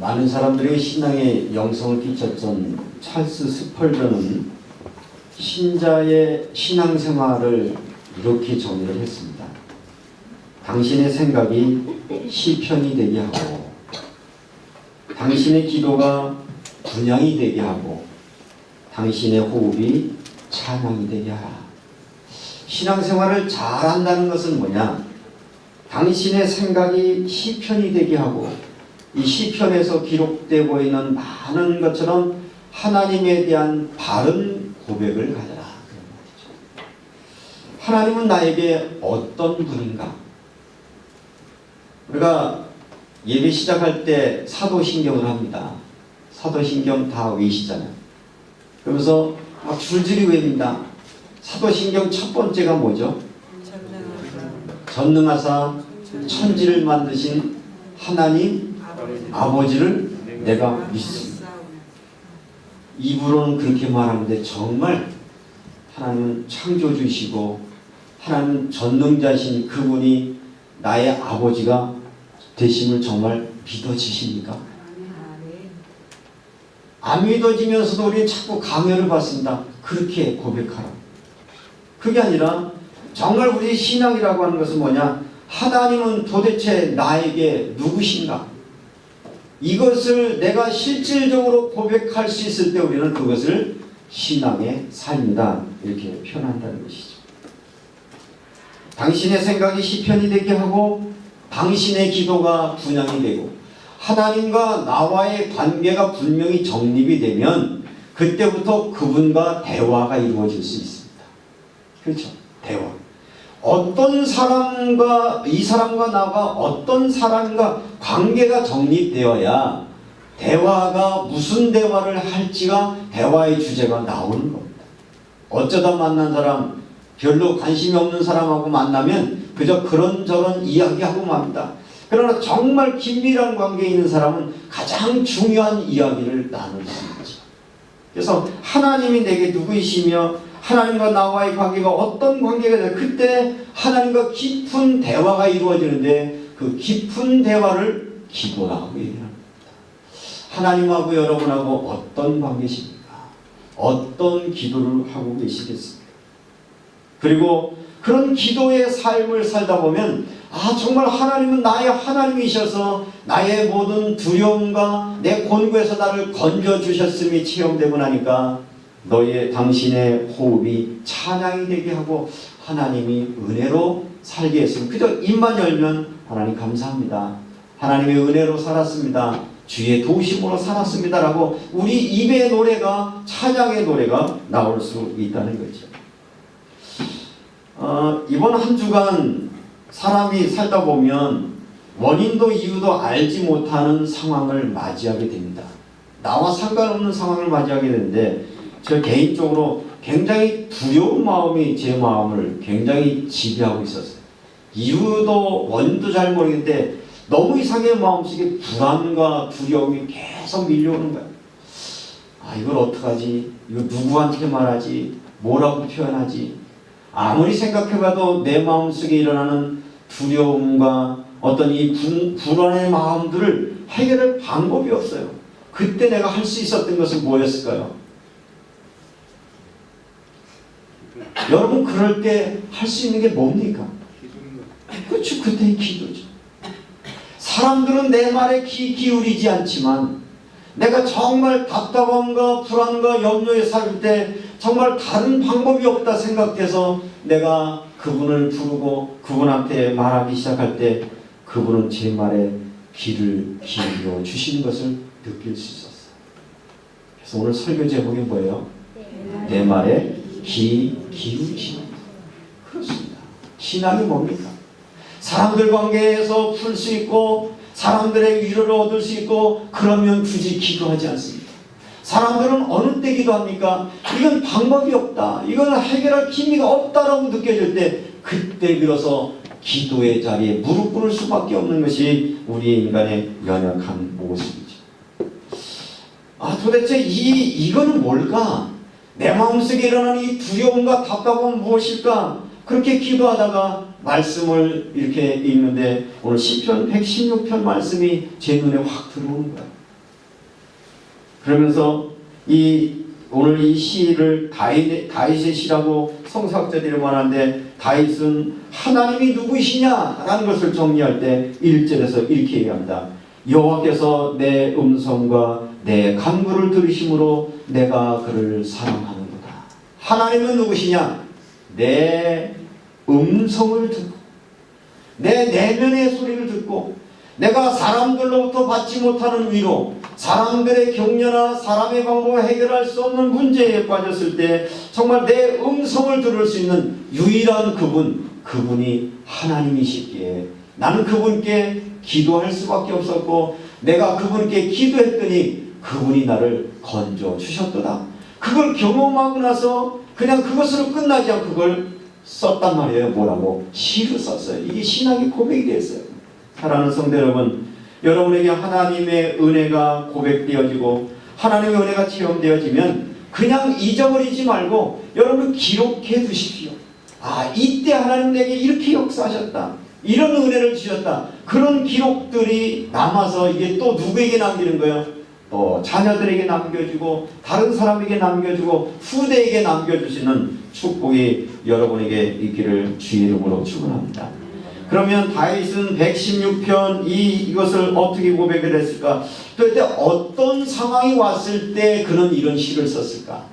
많은 사람들에게 신앙의 영성을 끼쳤던 찰스 스펄전은 신자의 신앙생활을 이렇게 정의를 했습니다. 당신의 생각이 시편이 되게 하고, 당신의 기도가 분향이 되게 하고, 당신의 호흡이 찬양이 되게 하라. 신앙생활을 잘한다는 것은 뭐냐? 당신의 생각이 시편이 되게 하고, 이 시편에서 기록되고 있는 많은 것처럼 하나님에 대한 바른 고백을 가져라. 하나님은 나에게 어떤 분인가? 우리가 예배 시작할 때 사도신경을 합니다. 사도신경 다 외시잖아요. 그러면서 막 줄줄이 외웁니다. 사도신경 첫 번째가 뭐죠? 전능하사 천지를 만드신 하나님 아버지를 내가 믿습니다. 입으로는 그렇게 말하는데 정말 하나님은 창조주시고 하나님 전능자신 그분이 나의 아버지가 되심을 정말 믿어지십니까? 안 믿어지면서도 우리는 자꾸 강요를 받습니다. 그렇게 고백하라. 그게 아니라 정말 우리 신앙이라고 하는 것은 뭐냐? 하나님은 도대체 나에게 누구신가? 이것을 내가 실질적으로 고백할 수 있을 때 우리는 그것을 신앙의 삶이다 이렇게 표현한다는 것이죠. 당신의 생각이 시편이 되게 하고 당신의 기도가 분향이 되고 하나님과 나와의 관계가 분명히 정립이 되면 그때부터 그분과 대화가 이루어질 수 있습니다. 그렇죠? 대화. 어떤 사람과 이 사람과 나가 어떤 사람과 관계가 정립되어야 대화가 무슨 대화를 할지가 대화의 주제가 나오는 겁니다. 어쩌다 만난 사람, 별로 관심이 없는 사람하고 만나면 그저 그런저런 이야기하고 맙니다. 그러나 정말 긴밀한 관계에 있는 사람은 가장 중요한 이야기를 나눌 수 있죠. 그래서 하나님이 내게 누구이시며 하나님과 나와의 관계가 어떤 관계가 되나 그때 하나님과 깊은 대화가 이루어지는데 그 깊은 대화를 기도라고 얘기합니다. 하나님하고 여러분하고 어떤 관계십니까? 어떤 기도를 하고 계시겠습니까? 그리고 그런 기도의 삶을 살다 보면 정말 하나님은 나의 하나님이셔서 나의 모든 두려움과 내 곤고에서 나를 건져주셨음이 체험되고 나니까 당신의 호흡이 찬양이 되게 하고 하나님이 은혜로 살게 했으면 그저 입만 열면 하나님 감사합니다. 하나님의 은혜로 살았습니다. 주의 도우심으로 살았습니다. 라고 우리 입의 노래가 찬양의 노래가 나올 수 있다는 거죠. 이번 한 주간 사람이 살다 보면 원인도 이유도 알지 못하는 상황을 맞이하게 됩니다. 나와 상관없는 상황을 맞이하게 되는데 저 개인적으로 굉장히 두려운 마음이 제 마음을 굉장히 지배하고 있었어요. 이유도 원인도 잘 모르겠는데 너무 이상하게 마음속에 불안과 두려움이 계속 밀려오는 거예요. 이걸 어떡하지? 이거 누구한테 말하지? 뭐라고 표현하지? 아무리 생각해봐도 내 마음속에 일어나는 두려움과 어떤 이 불안의 마음들을 해결할 방법이 없어요. 그때 내가 할 수 있었던 것은 뭐였을까요? 여러분 그럴 때 할 수 있는 게 뭡니까? 그렇죠. 그때의 기도죠. 사람들은 내 말에 귀 기울이지 않지만 내가 정말 답답함과 불안과 염려에 살 때 정말 다른 방법이 없다 생각해서 내가 그분을 부르고 그분한테 말하기 시작할 때 그분은 제 말에 귀를 기울여 주시는 것을 느낄 수 있었어요. 그래서 오늘 설교 제목이 뭐예요? 내 말에 귀 기울이시는 것. 그렇습니다. 신앙이 뭡니까? 사람들 관계에서 풀 수 있고 사람들의 위로를 얻을 수 있고 그러면 굳이 기도하지 않습니다. 사람들은 어느 때 기도합니까? 이건 방법이 없다. 이건 해결할 기미가 없다라고 느껴질 때 그때 비로소 기도의 자리에 무릎 꿇을 수밖에 없는 것이 우리 인간의 연약한 모습이죠. 도대체 이거는 뭘까? 내 마음속에 일어나는 이 두려움과 답답함은 무엇일까? 그렇게 기도하다가 말씀을 이렇게 읽는데 오늘 시편 116편 말씀이 제 눈에 확 들어오는 거예요. 그러면서 오늘 이 시를 다윗의 시라고 성서학자들이 말하는데, 다윗은 하나님이 누구시냐라는 것을 정리할 때 1절에서 이렇게 얘기합니다. 여호와께서 내 음성과 내 간구를 들으심으로 내가 그를 사랑하는도다. 하나님은 누구시냐? 내 음성을 듣고 내 내면의 소리를 듣고 내가 사람들로부터 받지 못하는 위로, 사람들의 격려나 사람의 방법으로 해결할 수 없는 문제에 빠졌을 때 정말 내 음성을 들을 수 있는 유일한 그분이 하나님이시기에 나는 그분께 기도할 수밖에 없었고, 내가 그분께 기도했더니 그분이 나를 건져 주셨도다. 그걸 경험하고 나서 그냥 그것으로 끝나지 않고 그걸 썼단 말이에요. 뭐라고? 시를 썼어요. 이게 신학의 고백이 됐어요. 사랑하는 성도 여러분, 여러분에게 하나님의 은혜가 고백되어지고 하나님의 은혜가 체험되어지면 그냥 잊어버리지 말고 여러분 기록해 두십시오. 아, 이때 하나님 내게 이렇게 역사하셨다, 이런 은혜를 주셨다. 그런 기록들이 남아서 이게 또 누구에게 남기는 거예요? 또 자녀들에게 남겨주고 다른 사람에게 남겨주고 후대에게 남겨주시는 축복이 여러분에게 있기를 주의 이름으로 축원합니다. 그러면 다윗은 116편 이것을 어떻게 고백을 했을까? 그때 어떤 상황이 왔을 때 그는 이런 시를 썼을까?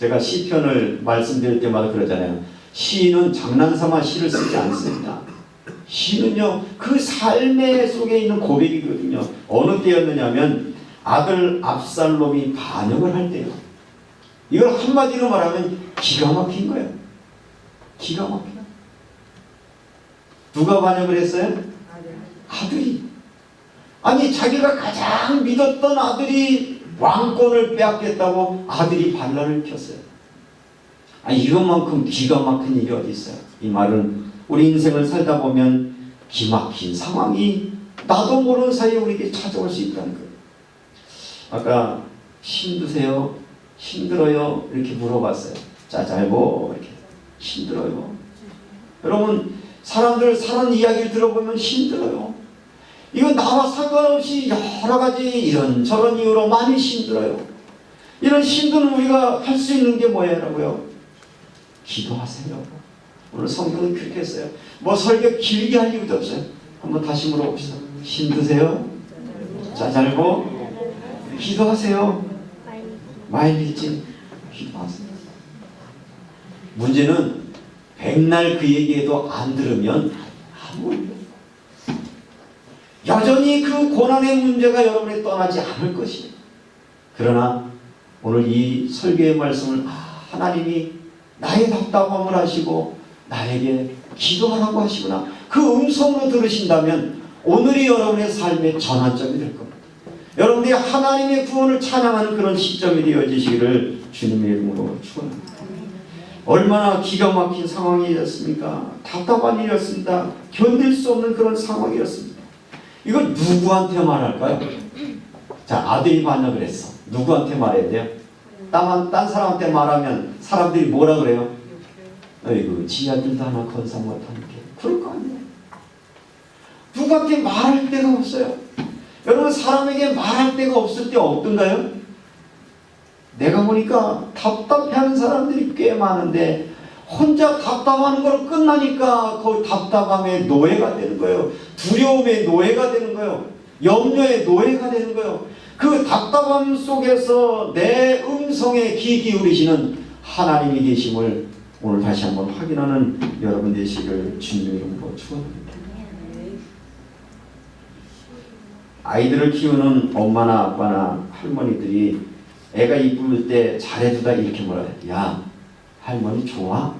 제가 시편을 말씀드릴 때마다 그러잖아요. 시인은 장난삼아 시를 쓰지 않습니다. 시는요, 그 삶의 속에 있는 고백이거든요. 어느 때였느냐면 아들 압살롬이 반역을 할 때요. 이걸 한마디로 말하면 기가 막힌 거예요. 기가 막혀. 누가 반역을 했어요? 아들이. 아니, 자기가 가장 믿었던 아들이 왕권을 빼앗겠다고 아들이 반란을 켰어요. 아니, 이것만큼 기가 막힌 일이 어디 있어요? 이 말은 우리 인생을 살다 보면 기막힌 상황이 나도 모르는 사이에 우리에게 찾아올 수 있다는 거예요. 아까 힘드세요? 힘들어요? 이렇게 물어봤어요. 짜잘보 이렇게 힘들어요. 여러분, 사람들 사는 이야기를 들어보면 힘들어요. 이건 나와 상관없이 여러 가지 이런저런 이유로 많이 힘들어요. 이런 힘든 우리가 할 수 있는 게 뭐예요? 기도하세요. 오늘 성경은 그렇게 했어요. 뭐 설교 길게 할 이유도 없어요. 한번 다시 물어봅시다. 힘드세요? 짜잘보? 기도하세요. 마일리지? 기도하세요. 문제는 백날 그 얘기해도 안 들으면 아무 일도 여전히 그 고난의 문제가 여러분에 떠나지 않을 것이에요. 그러나 오늘 이 설교의 말씀을 하나님이 나의 답답함을 하시고 나에게 기도하라고 하시구나, 그 음성으로 들으신다면 오늘이 여러분의 삶의 전환점이 될 겁니다. 여러분들이 하나님의 구원을 찬양하는 그런 시점이 되어지시기를 주님의 이름으로 축원합니다. 얼마나 기가 막힌 상황이었습니까? 답답한 일이었습니다. 견딜 수 없는 그런 상황이었습니다. 이걸 누구한테 말할까요? 자, 아들이 반역을 했어. 누구한테 말해야 돼요? 딴 사람한테 말하면 사람들이 뭐라 그래요? 어이구, 지 아들도 하나 건사 못하는 게. 그럴 거 아니에요. 누구한테 말할 데가 없어요. 여러분, 사람에게 말할 데가 없을 때 어떤가요? 내가 보니까 답답해하는 사람들이 꽤 많은데 혼자 답답하는 거로 끝나니까 그 답답함의 노예가 되는 거예요. 두려움의 노예가 되는 거예요. 염려의 노예가 되는 거예요. 그 답답함 속에서 내 음성에 귀 기울이시는 하나님이 계심을 오늘 다시 한번 확인하는 여러분 되시기를 주님의 이름으로 축원합니다. 아이들을 키우는 엄마나 아빠나 할머니들이 애가 이쁠 때 잘해주다 이렇게 물어요. 야, 할머니 좋아?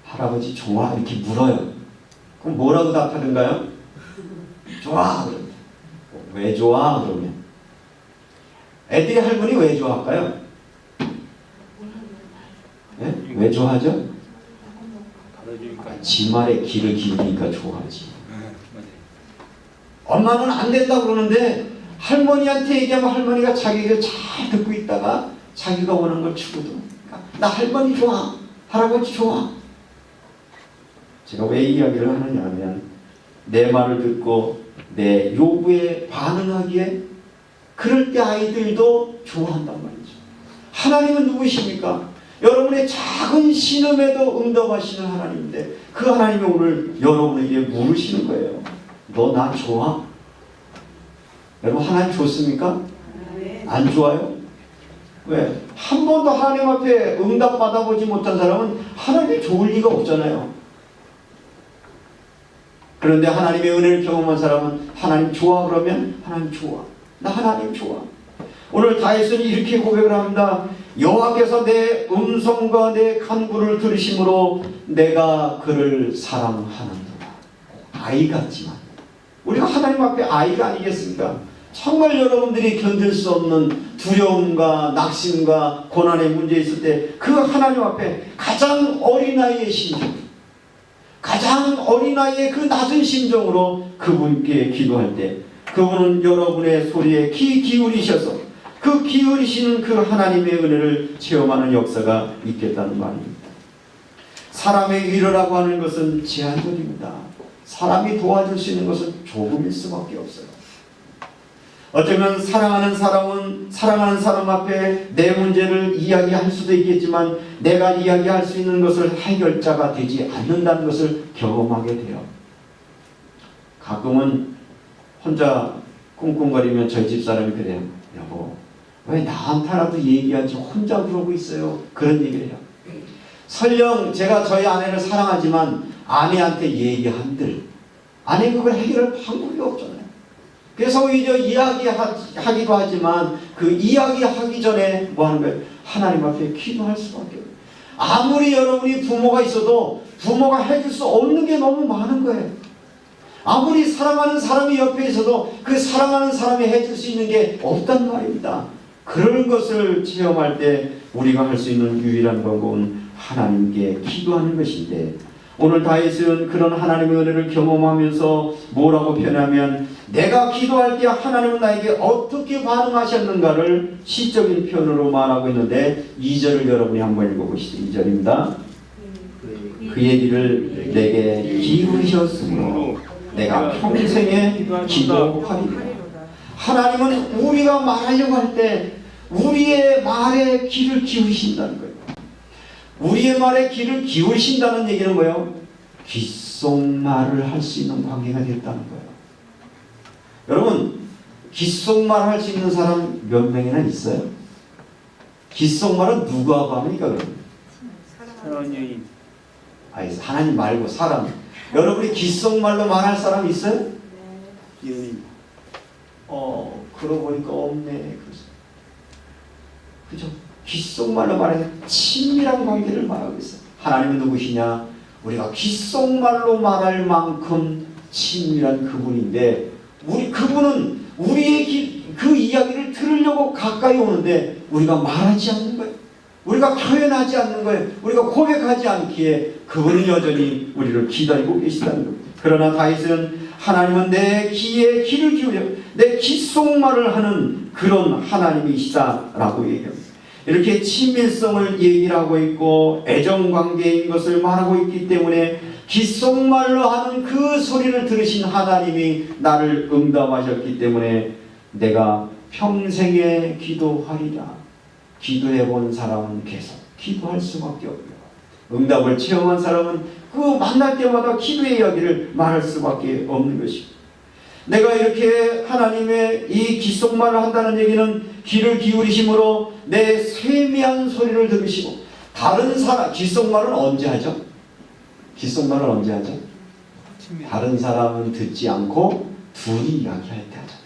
할아버지 좋아? 이렇게 물어요. 그럼 뭐라고 답하던가요? 좋아. 왜 좋아? 그러면 애들이 할머니 왜 좋아할까요? 네? 왜 좋아하죠? 지 말에 귀를 기울이니까 좋아하지. 엄마는 안 된다고 그러는데 할머니한테 얘기하면 할머니가 자기 얘기를 잘 듣고 있다가 자기가 원하는 걸 추구도. 나 할머니 좋아, 할아버지 좋아. 제가 왜 이 이야기를 하느냐 하면 내 말을 듣고 내 요구에 반응하기에 그럴 때 아이들도 좋아한단 말이죠. 하나님은 누구십니까? 여러분의 작은 신음에도 응답하시는 하나님인데 그 하나님이 오늘 여러분에게 물으시는 거예요. 너 나 좋아? 여러분 하나님 좋습니까? 안 좋아요? 왜? 한 번도 하나님 앞에 응답 받아보지 못한 사람은 하나님이 좋을 리가 없잖아요. 그런데 하나님의 은혜를 경험한 사람은 하나님 좋아 그러면 하나님 좋아. 나 하나님 좋아. 오늘 다윗은 이렇게 고백을 합니다. 여호와께서 내 음성과 내 간구를 들으심으로 내가 그를 사랑하는도다. 아이 같지만 우리가 하나님 앞에 아이가 아니겠습니까? 정말 여러분들이 견딜 수 없는 두려움과 낙심과 고난의 문제 있을 때 그 하나님 앞에 가장 어린아이의 심정, 가장 어린아이의 그 낮은 심정으로 그분께 기도할 때 그분은 여러분의 소리에 귀 기울이셔서 그 기울이시는 그 하나님의 은혜를 체험하는 역사가 있겠다는 말입니다. 사람의 위로라고 하는 것은 제한적입니다. 사람이 도와줄 수 있는 것은 조금일 수밖에 없어요. 어쩌면 사랑하는 사람 앞에 내 문제를 이야기할 수도 있겠지만 내가 이야기할 수 있는 것을 해결자가 되지 않는다는 것을 경험하게 돼요. 가끔은 혼자 꿍꿍거리면 저희 집사람이 그래요. 여보, 왜 나한테라도 얘기하지 혼자 그러고 있어요? 그런 얘기를 해요. 설령 제가 저희 아내를 사랑하지만 아내한테 얘기한들 아내 그걸 해결할 방법이 없잖아요. 그래서 오히려 이야기하기도 하지만 그 이야기하기 전에 뭐 하는 거예요? 하나님 앞에 기도할 수밖에 없어요. 아무리 여러분이 부모가 있어도 부모가 해줄 수 없는 게 너무 많은 거예요. 아무리 사랑하는 사람이 옆에 있어도 그 사랑하는 사람이 해줄 수 있는 게 없단 말입니다. 그런 것을 체험할 때 우리가 할 수 있는 유일한 방법은 하나님께 기도하는 것인데 오늘 다윗은 그런 하나님의 은혜를 경험하면서 뭐라고 표현하면 내가 기도할 때 하나님은 나에게 어떻게 반응하셨는가를 시적인 표현으로 말하고 있는데 2절을 여러분이 한번 읽어보시죠. 2절입니다. 그의 귀를 내게 기울이셨으므로 내가 평생에 기도하리라. 하나님은 우리가 말하려고 할 때 우리의 말에 귀를 기울이신다는 거예요. 우리의 말에 귀를 기울이신다는 얘기는 뭐예요? 귓속말을 할 수 있는 관계가 됐다는 거예요. 여러분, 귓속말 할 수 있는 사람 몇 명이나 있어요? 귓속말은 누구하고 합니까? 그러면? 하나님. 아니, 하나님 말고 사람. 여러분이 귓속말로 말할 사람 있어요? 네. 그러고 보니까 없네. 그죠? 귓속말로 말해서 친밀한 관계를 말하고 있어요. 하나님은 누구시냐? 우리가 귓속말로 말할 만큼 친밀한 그분인데 그분은 우리의 그 이야기를 들으려고 가까이 오는데 우리가 말하지 않는 거예요. 우리가 표현하지 않는 거예요. 우리가 고백하지 않기에 그분은 여전히 우리를 기다리고 계시다는 겁니다. 그러나 다윗은 하나님은 내 귀에 귀를 기울여 내 귓속말을 하는 그런 하나님이시다라고 얘기합니다. 이렇게 친밀성을 얘기를 하고 있고 애정관계인 것을 말하고 있기 때문에 귓속말로 하는 그 소리를 들으신 하나님이 나를 응답하셨기 때문에 내가 평생에 기도하리라. 기도해본 사람은 계속 기도할 수밖에 없고요. 응답을 체험한 사람은 그 만날 때마다 기도의 이야기를 말할 수밖에 없는 것입니다. 내가 이렇게 하나님의 이 귓속말을 한다는 얘기는 귀를 기울이심으로 내 세미한 소리를 들으시고 다른 사람, 귓속말은 언제 하죠? 귓속말은 언제 하죠? 다른 사람은 듣지 않고 둘이 이야기할 때 하잖아요.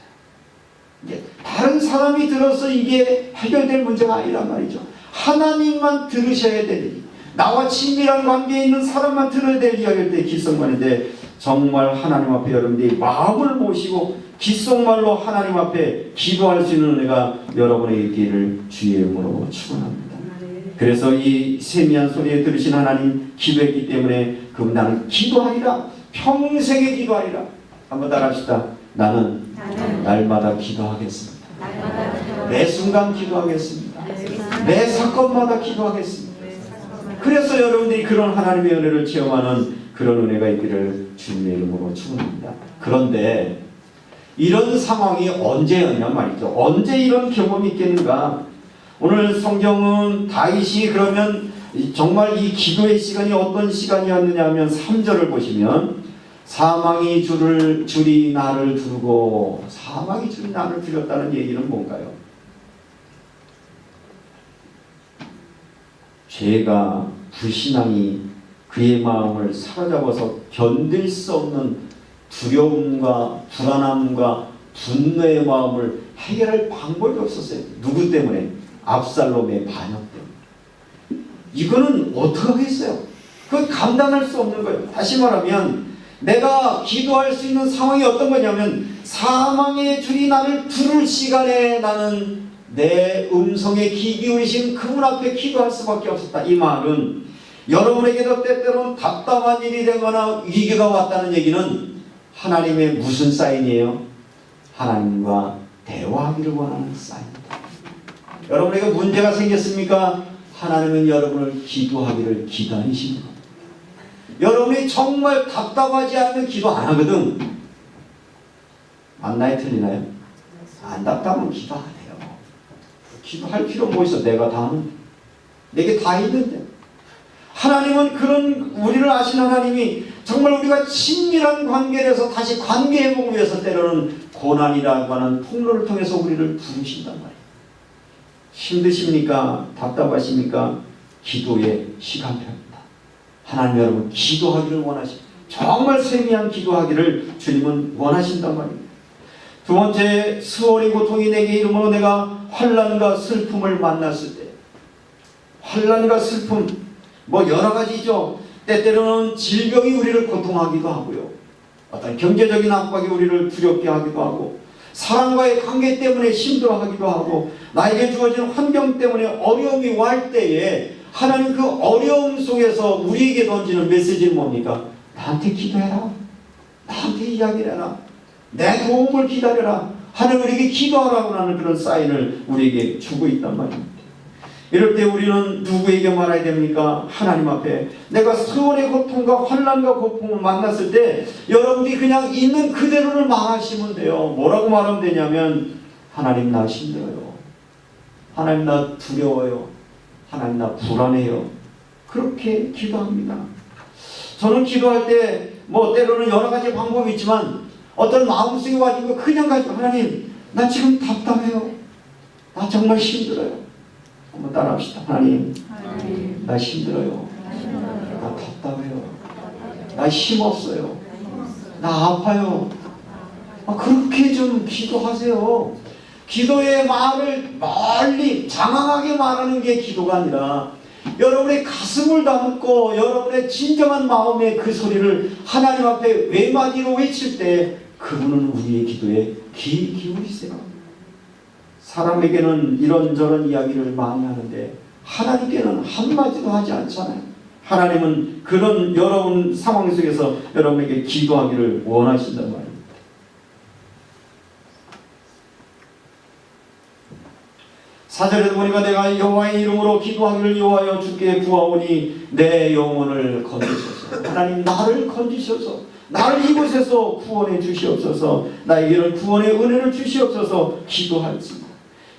이게 다른 사람이 들어서 이게 해결될 문제가 아니란 말이죠. 하나님만 들으셔야 되니 나와 친밀한 관계에 있는 사람만 들어야 될 이야기일 때 귓속말인데 정말 하나님 앞에 여러분들이 마음을 모시고 귓속말로 하나님 앞에 기도할 수 있는 은혜가 여러분에게 있기를 주의 이름으로 축원합니다. 그래서 이 세미한 소리에 들으신 하나님 기도했기 때문에 그럼 나는 기도하리라. 평생에 기도하리라. 한번 따라합시다. 나는 날마다 기도하겠습니다. 매 순간 기도하겠습니다. 매 사건마다 기도하겠습니다. 그래서 여러분들이 그런 하나님의 은혜를 체험하는 그런 은혜가 있기를 주님의 이름으로 축원합니다. 그런데 이런 상황이 언제였냐 말이죠. 언제 이런 경험이 있겠는가? 오늘 성경은 다윗이 그러면 정말 이 기도의 시간이 어떤 시간이었느냐 하면 3절을 보시면 사망이 줄이 나를 두르고, 사망이 줄이 나를 두렸다는 얘기는 뭔가요? 죄가, 불신앙이 그의 마음을 사로잡아서 견딜 수 없는 두려움과 불안함과 분노의 마음을 해결할 방법이 없었어요. 누구 때문에? 압살롬의 반역 때문에. 이거는 어떻게 하겠어요? 그건 감당할 수 없는 거예요. 다시 말하면 내가 기도할 수 있는 상황이 어떤 거냐면 사망의 줄이 나를 두를 시간에 나는 내 음성에 귀 기울이신 그분 앞에 기도할 수밖에 없었다. 이 말은 여러분에게도 때때로는 답답한 일이 되거나 위기가 왔다는 얘기는 하나님의 무슨 사인이에요? 하나님과 대화하기를 원하는 사인입니다. 여러분에게 문제가 생겼습니까? 하나님은 여러분을 기도하기를 기다리십니다. 여러분이 정말 답답하지 않으면 기도 안 하거든. 맞나요? 틀리나요? 안 답답하면 기도 안 해요. 기도할 필요 뭐 있어? 내가 다 하는, 내게 다 있는데. 하나님은 그런 우리를 아신 하나님이 정말 우리가 친밀한 관계에서 다시 관계 회복을 위해서 때로는 고난이라고 하는 통로를 통해서 우리를 부르신단 말이에요. 힘드십니까? 답답하십니까? 기도의 시간표입니다. 하나님 여러분 기도하기를 원하십니다. 정말 세미한 기도하기를 주님은 원하신단 말입니다. 두 번째, 수월의 고통이 내게 이름으로 내가 환난과 슬픔을 만났을 때, 환난과 슬픔 뭐 여러 가지죠. 때때로는 질병이 우리를 고통하기도 하고요. 어떤 경제적인 압박이 우리를 두렵게 하기도 하고, 사람과의 관계 때문에 힘들어하기도 하고, 나에게 주어진 환경 때문에 어려움이 올 때에 하나님 그 어려움 속에서 우리에게 던지는 메시지는 뭡니까? 나한테 기도해라. 나한테 이야기를 해라. 내 도움을 기다려라. 하나님 우리에게 기도하라고 하는 그런 사인을 우리에게 주고 있단 말입니다. 이럴 때 우리는 누구에게 말해야 됩니까? 하나님 앞에. 내가 수월의 고통과 환난과 고통을 만났을 때 여러분이 그냥 있는 그대로를 말하시면 돼요. 뭐라고 말하면 되냐면 하나님 나 힘들어요. 하나님 나 두려워요. 하나님 나 불안해요. 그렇게 기도합니다. 저는 기도할 때 뭐 때로는 여러 가지 방법이 있지만 어떤 마음속에 가지고 그냥 가지고 하나님 나 지금 답답해요. 나 정말 힘들어요. 한번 따라합시다. 하나님 나 힘들어요. 나 답답해요. 나 힘없어요. 나 아파요. 그렇게 좀 기도하세요. 기도의 말을 멀리 장황하게 말하는 게 기도가 아니라 여러분의 가슴을 담고 여러분의 진정한 마음의 그 소리를 하나님 앞에 외마디로 외칠 때 그분은 우리의 기도에 귀 기울이세요. 사람에게는 이런저런 이야기를 많이 하는데 하나님께는 한마디도 하지 않잖아요. 하나님은 그런 여러분 상황 속에서 여러분에게 기도하기를 원하신단 말입니다. 사절에도 보니까 내가 여호와의 이름으로 기도하기를 여호와여 주께 구하오니 내 영혼을 건지소서. 하나님 나를 건지소서. 나를 이곳에서 구원해 주시옵소서. 나에게는 구원의 은혜를 주시옵소서 기도할지니다.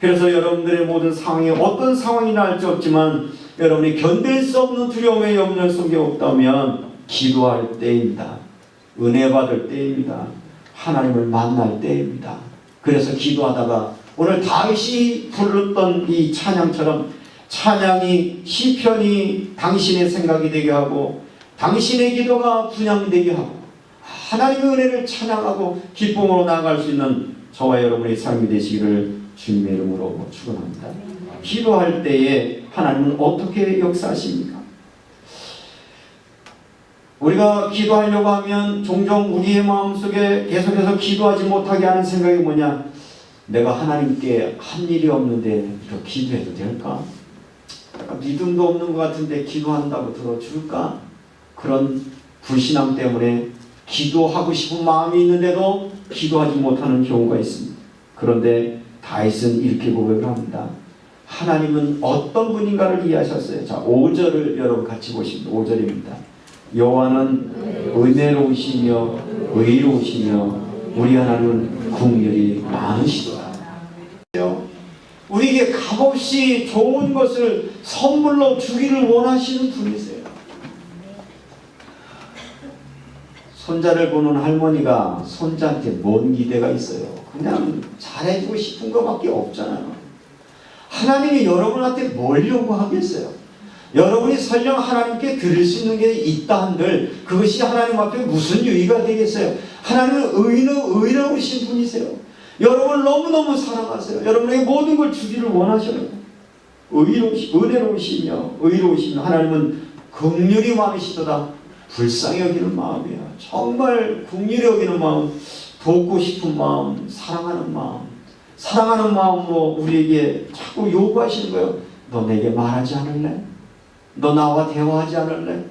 그래서 여러분들의 모든 상황이 어떤 상황이나 할 수 없지만 여러분이 견딜 수 없는 두려움의 염려 속에 없다면 기도할 때입니다. 은혜 받을 때입니다. 하나님을 만날 때입니다. 그래서 기도하다가 오늘 다윗이 불렀던 이 찬양처럼 찬양이 시편이 당신의 생각이 되게 하고 당신의 기도가 분향되게 하고 하나님의 은혜를 찬양하고 기쁨으로 나아갈 수 있는 저와 여러분의 삶이 되시기를 주님의 이름으로 축원합니다. 기도할 때에 하나님은 어떻게 역사하십니까? 우리가 기도하려고 하면 종종 우리의 마음속에 계속해서 기도하지 못하게 하는 생각이 뭐냐? 내가 하나님께 한 일이 없는데 이렇게 기도해도 될까? 믿음도 없는 것 같은데 기도한다고 들어줄까? 그런 불신앙 때문에 기도하고 싶은 마음이 있는데도 기도하지 못하는 경우가 있습니다. 그런데 다윗은 이렇게 고백을 합니다. 하나님은 어떤 분인가를 이해하셨어요. 자, 5절을 여러분 같이 보십니다. 5절입니다. 여호와는 은혜로우시며 의로우시며 우리 하나님은 긍휼이 많으시도다. 우리에게 값없이 좋은 것을 선물로 주기를 원하시는 분이세요. 손자를 보는 할머니가 손자한테 뭔 기대가 있어요? 그냥 잘해주고 싶은 것밖에 없잖아요. 하나님이 여러분한테 뭘 요구하겠어요? 여러분이 설령 하나님께 드릴 수 있는 게 있다 한들 그것이 하나님 앞에 무슨 유의가 되겠어요? 하나님은 의로우신 분이세요. 여러분을 너무너무 사랑하세요. 여러분에게 모든 걸 주기를 원하셔요. 은혜로우시며 하나님은 긍휼이 많으시도다. 불쌍히 여기는 마음이야. 정말 긍휼히 여기는 마음, 돕고 싶은 마음, 사랑하는 마음으로 우리에게 자꾸 요구하시는 거예요. 너 내게 말하지 않을래? 너 나와 대화하지 않을래?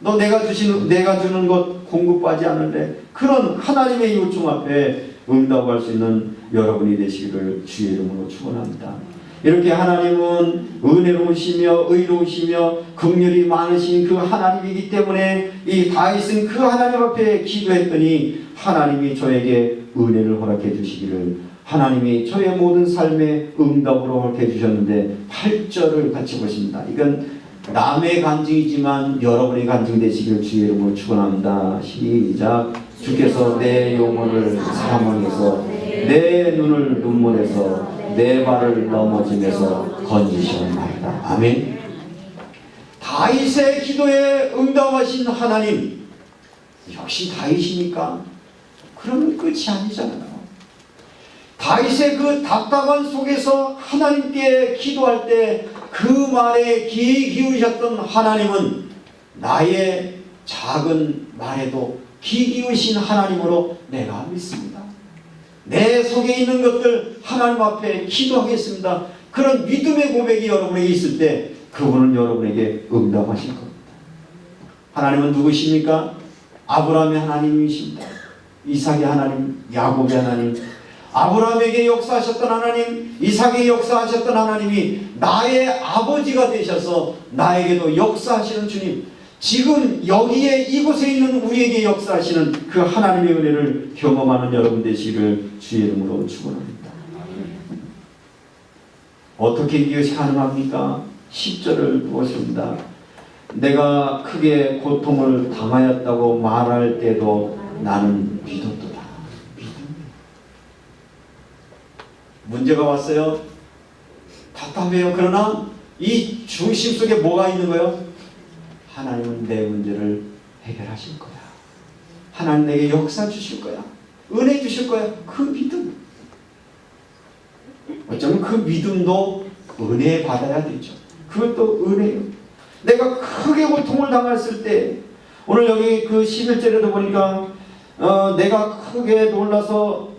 너 내가 주는 것 공급하지 않을래? 그런 하나님의 요청 앞에 응답할 수 있는 여러분이 되시기를 주의 이름으로 축원합니다. 이렇게 하나님은 은혜로우시며 의로우시며 긍휼이 많으신 그 하나님이기 때문에 이 다윗은 그 하나님 앞에 기도했더니 하나님이 저에게 은혜를 허락해 주시기를, 하나님이 저의 모든 삶에 응답으로 허락해 주셨는데 8절을 같이 보십니다. 이건 남의 간증이지만 여러분의 간증 되시기를 주의 이름으로 축원합니다. 시작. 주께서 내 영혼을 사망에서 내 눈을 눈물에서 내 발을 넘어짐에서 건지시옵나이다. 아멘. 다윗의 기도에 응답하신 하나님, 역시 다윗이니까 그러면 끝이 아니잖아요. 다윗의 그 답답한 속에서 하나님께 기도할 때 그 말에 귀 기울이셨던 하나님은 나의 작은 말에도 귀 기울이신 하나님으로 내가 믿습니다. 내 속에 있는 것들 하나님 앞에 기도하겠습니다. 그런 믿음의 고백이 여러분에게 있을 때 그분은 여러분에게 응답하실 겁니다. 하나님은 누구십니까? 아브라함의 하나님이십니다. 이삭의 하나님, 야곱의 하나님, 아브라함에게 역사하셨던 하나님, 이삭에게 역사하셨던 하나님이 나의 아버지가 되셔서 나에게도 역사하시는 주님, 지금 여기에 이곳에 있는 우리에게 역사하시는 그 하나님의 은혜를 경험하는 여러분 되시기를 주의 이름으로 축원합니다. 어떻게 이것이 가능합니까? 10절을 보십니다. 내가 크게 고통을 당하였다고 말할 때도 나는 믿었도다. 문제가 왔어요. 답답해요. 그러나 이 중심 속에 뭐가 있는 거예요? 하나님은 내 문제를 해결하실 거야. 하나님 내게 역사 주실 거야. 은혜 주실 거야. 그 믿음. 어쩌면 그 믿음도 은혜 받아야 되죠. 그것도 은혜예요. 내가 크게 고통을 당했을 때, 오늘 여기 그 11절에도 보니까 내가 크게 놀라서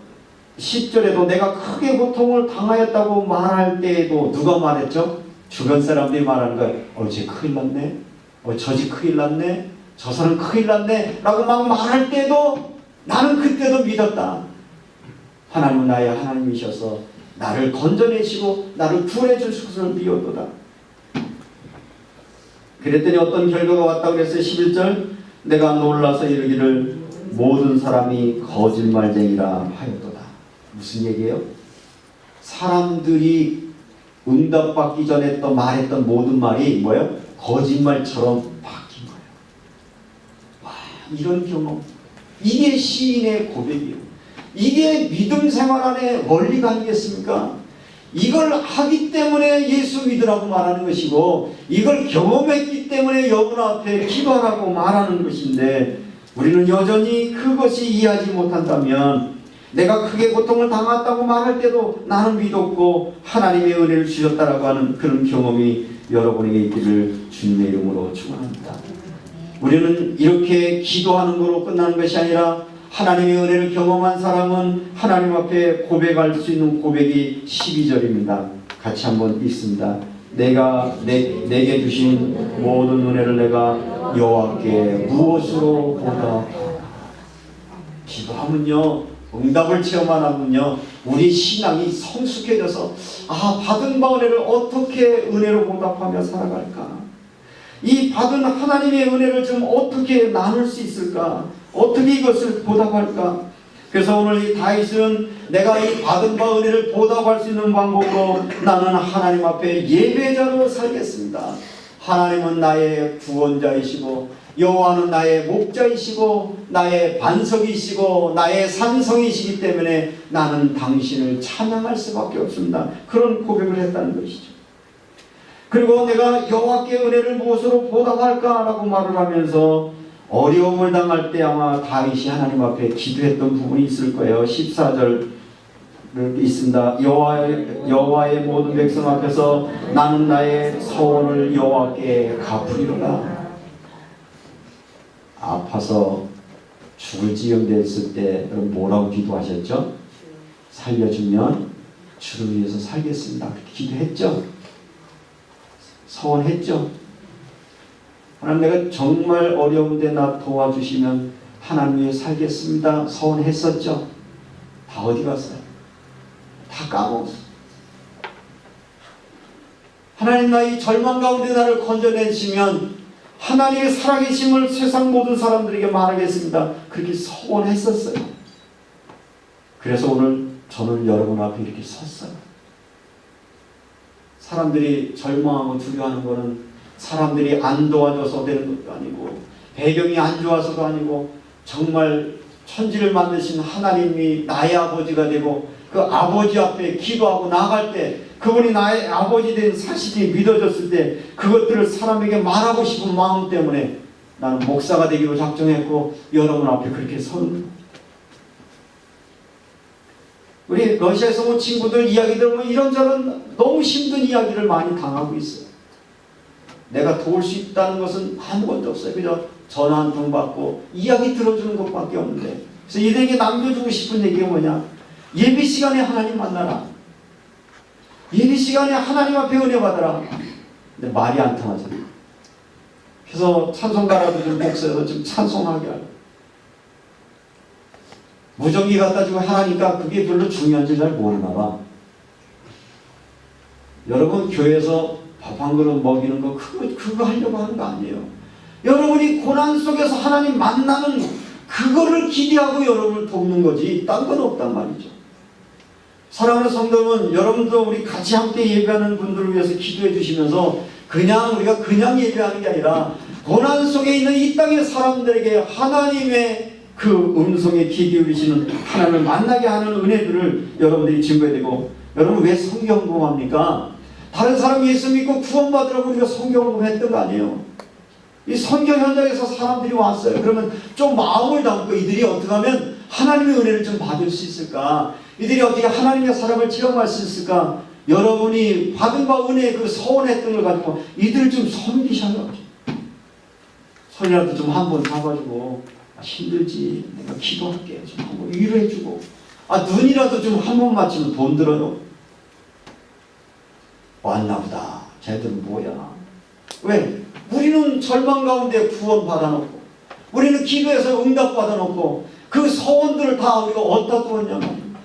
10절에도 내가 크게 고통을 당하였다고 말할 때에도 누가 말했죠? 주변 사람들이 말하는 거예요. 쟤 큰일 났네. 저 집 큰일 났네. 저 사람 큰일 났네. 라고 막 말할 때도 나는 그때도 믿었다. 하나님은 나의 하나님이셔서 나를 건져내시고 나를 구원해 주실 것을 믿었도다. 그랬더니 어떤 결과가 왔다고 그랬어요. 11절 내가 놀라서 이르기를 모든 사람이 거짓말쟁이라 하였도다. 무슨 얘기예요? 사람들이 응답받기 전에 또 말했던 모든 말이 뭐예요? 거짓말처럼 바뀐 거예요. 와, 이런 경험. 이게 시인의 고백이에요. 이게 믿음 생활 안에 원리가 아니겠습니까? 이걸 하기 때문에 예수 믿으라고 말하는 것이고, 이걸 경험했기 때문에 여러분 앞에 기도하라고 말하는 것인데, 우리는 여전히 그것이 이해하지 못한다면, 내가 크게 고통을 당했다고 말할 때도 나는 믿었고 하나님의 은혜를 주셨다라고 하는 그런 경험이 여러분에게 있기를 주님의 이름으로 축원합니다. 우리는 이렇게 기도하는 것으로 끝나는 것이 아니라 하나님의 은혜를 경험한 사람은 하나님 앞에 고백할 수 있는 고백이 12절입니다. 같이 한번 읽습니다. 내가 내게 주신 모든 은혜를 내가 여호와께 무엇으로 보답할까? 기도하면요, 응답을 체험하면요, 우리 신앙이 성숙해져서 받은 바 은혜를 어떻게 은혜로 보답하며 살아갈까? 이 받은 하나님의 은혜를 좀 어떻게 나눌 수 있을까? 어떻게 이것을 보답할까? 그래서 오늘 이 다윗은 내가 이 받은 바 은혜를 보답할 수 있는 방법으로 나는 하나님 앞에 예배자로 살겠습니다. 하나님은 나의 구원자이시고 여호와는 나의 목자이시고 나의 반석이시고 나의 산성이시기 때문에 나는 당신을 찬양할 수밖에 없습니다. 그런 고백을 했다는 것이죠. 그리고 내가 여호와께 은혜를 무엇으로 보답할까라고 말을 하면서 어려움을 당할 때 아마 다윗이 하나님 앞에 기도했던 부분이 있을 거예요. 14절 있습니다. 여호와의 모든 백성 앞에서 나는 나의 서원을 여호와께 갚으리로다. 아파서 죽을 지경됐을 때 뭐라고 기도하셨죠? 살려주면 주를 위해서 살겠습니다. 그렇게 기도했죠? 서원했죠? 하나님, 내가 정말 어려운데 나 도와주시면 하나님 위해 살겠습니다. 서원했었죠? 다 어디 갔어요? 다 까먹었어. 하나님, 나의 절망 가운데 나를 건져내시면 하나님의 살아계심을 세상 모든 사람들에게 말하겠습니다. 그렇게 서원했었어요. 그래서 오늘 저는 여러분 앞에 이렇게 섰어요. 사람들이 절망하고 두려워하는 것은 사람들이 안 도와줘서 되는 것도 아니고 배경이 안 좋아서도 아니고 정말 천지를 만드신 하나님이 나의 아버지가 되고 그 아버지 앞에 기도하고 나아갈 때 그분이 나의 아버지 된 사실이 믿어졌을 때 그것들을 사람에게 말하고 싶은 마음 때문에 나는 목사가 되기로 작정했고 여러분 앞에 그렇게 서는. 우리 러시아에서 온 친구들 이야기 들으면 이런저런 너무 힘든 이야기를 많이 당하고 있어요. 내가 도울 수 있다는 것은 아무것도 없어요. 그저 전화 한 통 받고 이야기 들어주는 것밖에 없는데, 그래서 이들에게 남겨주고 싶은 얘기가 뭐냐? 예배 시간에 하나님 만나라. 예배 시간에 하나님 앞에 은혜 받아라. 근데 말이 안 통하잖아요. 그래서 찬송가라도 좀 목소리에서 좀 찬송하게 하고 무전기 갖다 주고 하나니까 그게 별로 중요한 줄 잘 모르나 봐. 여러분 교회에서 밥 한 그릇 먹이는 거 그거 하려고 하는 거 아니에요. 여러분이 고난 속에서 하나님 만나는 그거를 기대하고 여러분을 돕는 거지 딴 건 없단 말이죠. 사랑하는 성도는 여러분도 우리 같이 함께 예배하는 분들을 위해서 기도해 주시면서 그냥 우리가 그냥 예배하는 게 아니라 고난 속에 있는 이 땅의 사람들에게 하나님의 그 음성에 귀 기울이시는 하나님을 만나게 하는 은혜들을 여러분들이 증거해야 되고, 여러분 왜 성경 공부합니까? 다른 사람 예수 믿고 구원받으라고 우리가 성경 공부했던 거 아니에요. 이 선교 현장에서 사람들이 왔어요. 그러면 좀 마음을 담고 이들이 어떻게 하면 하나님의 은혜를 좀 받을 수 있을까? 이들이 어떻게 하나님의 사랑을 체험할 수 있을까? 여러분이 받은 바 은혜의 그 서운했던 걸 가지고 이들을 좀 섬기셔요. 손이라도 좀 한번 잡아주고, 힘들지 내가 기도할게 좀 한번 위로해주고, 눈이라도 좀 한 번 맞추면 돈 들어요. 왔나보다 쟤들은 뭐야. 왜? 우리는 절망 가운데 구원 받아놓고 우리는 기도해서 응답 받아놓고 그 서원들을 다 우리가 어디다 두었냐면,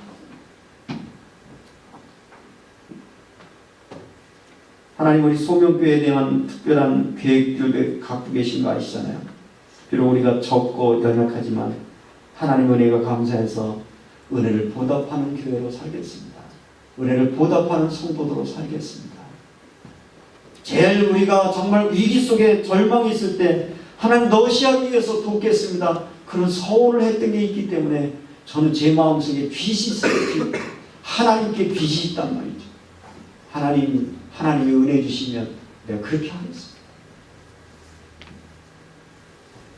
하나님 우리 소명교회에 대한 특별한 계획들을 갖고 계신 거 아시잖아요. 비록 우리가 적고 연약하지만 하나님 은혜가 감사해서 은혜를 보답하는 교회로 살겠습니다. 은혜를 보답하는 성도들로 살겠습니다. 제일 우리가 정말 위기 속에 절망이 있을 때 하나님 너시하기 위해서 돕겠습니다. 그런 서원을 했던 게 있기 때문에 저는 제 마음속에 빚이 있어요. 하나님께 빚이 있단 말이죠. 하나님이 은혜 주시면 내가 그렇게 하겠습니다.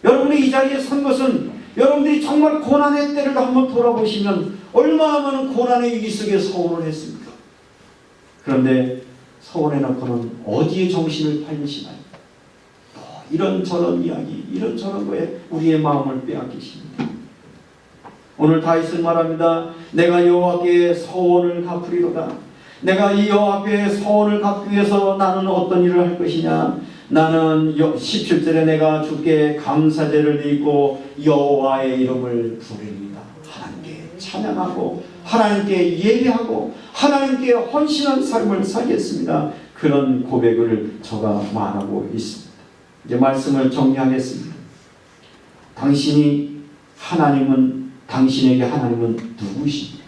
여러분이 이 자리에 선 것은 여러분들이 정말 고난의 때를 한번 돌아보시면 얼마나 많은 고난의 위기 속에 서원을 했습니까? 그런데 서원해놓고는 어디에 정신을 팔리시나요? 이런저런 이야기, 이런저런 거에 우리의 마음을 빼앗기십니다. 오늘 다윗은 말합니다. 내가 여호와께 서원을 갚으리로다. 내가 이 여호와 앞에 서원을 갚기 위해서 나는 어떤 일을 할 것이냐. 나는 17절에 내가 주께 감사제를 드리고 여호와의 이름을 부르리이다. 하나님께 찬양하고 하나님께 예배하고 하나님께 헌신한 삶을 살겠습니다. 그런 고백을 저가 말하고 있습니다. 이제 말씀을 정리하겠습니다. 당신이 하나님은 당신에게 하나님은 누구십니까?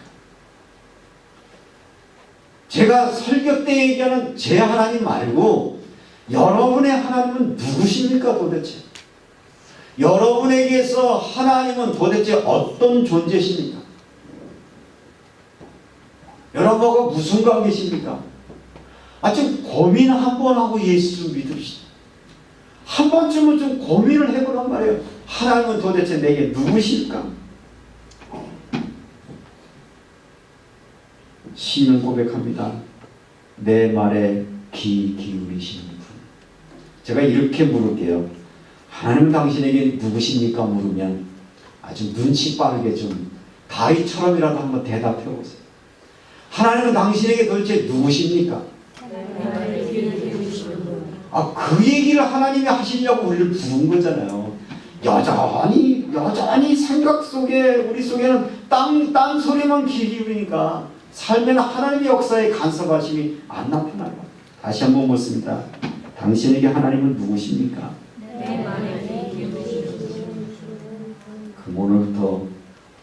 제가 설교 때 얘기하는 제 하나님 말고 여러분의 하나님은 누구십니까 도대체? 여러분에게서 하나님은 도대체 어떤 존재십니까? 여러분하고 무슨 관계십니까? 좀 고민 한번 하고 예수 좀 믿읍시다. 한 번쯤은 좀 고민을 해보란 말이에요. 하나님은 도대체 내게 누구실까? 시인은 고백합니다. 내 말에 귀 기울이시는 분. 제가 이렇게 물을게요. 하나님 당신에게 누구십니까? 물으면 아주 눈치 빠르게 좀 다윗처럼이라도 한번 대답해 보세요. 하나님은 당신에게 도대체 누구십니까? 그 얘기를 하나님이 하시려고 우리를 부른 거잖아요. 여전히 생각 속에 우리 속에는 딴 소리만 귀 기울이니까 삶에는 하나님의 역사에 간섭하심이 안 나타나요. 다시 한번 묻습니다. 당신에게 하나님은 누구십니까? 그럼 오늘부터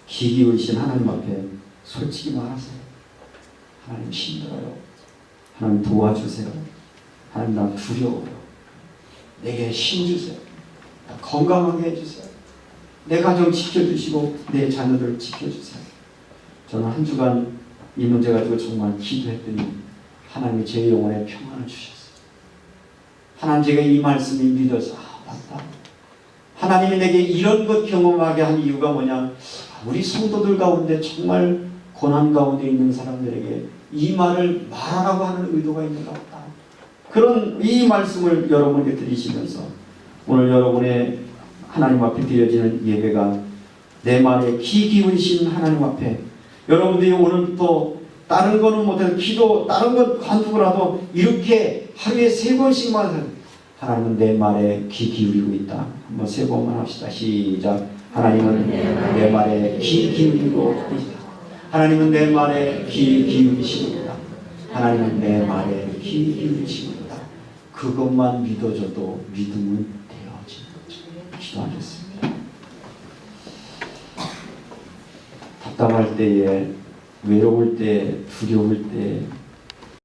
귀 기울이신 하나님 앞에 솔직히 말하세요. 하나님 힘들어요. 하나님 도와주세요. 하나님 나 두려워요. 내게 힘 주세요. 나 건강하게 해주세요. 내 가정 지켜주시고 내 자녀들 지켜주세요. 저는 한 주간 이 문제 가지고 정말 기도했더니 하나님이 제 영혼에 평안을 주셨어요. 하나님 제가 이 말씀이 믿어서 맞다. 하나님이 내게 이런 것 경험하게 한 이유가 뭐냐. 우리 성도들 가운데 정말 고난 가운데 있는 사람들에게 이 말을 말하라고 하는 의도가 있는가 보다. 그런 이 말씀을 여러분에게 드리시면서 오늘 여러분의 하나님 앞에 드려지는 예배가 내 말에 귀 기울이신 하나님 앞에 여러분들이 오늘부터 다른 거는 못해도 기도 다른 건 관두고라도 이렇게 하루에 3번씩만 하나님은 내 말에 귀 기울이고 있다. 한번 3번만 합시다. 시작. 하나님은 내 말에 귀 기울이고 있다. 하나님은 내 말에 귀 기울이십니다. 하나님은 내 말에 귀 기울이십니다. 그것만 믿어줘도 믿음은 되어지는 거죠. 기도하겠습니다. 답답할 때에, 외로울 때, 두려울 때,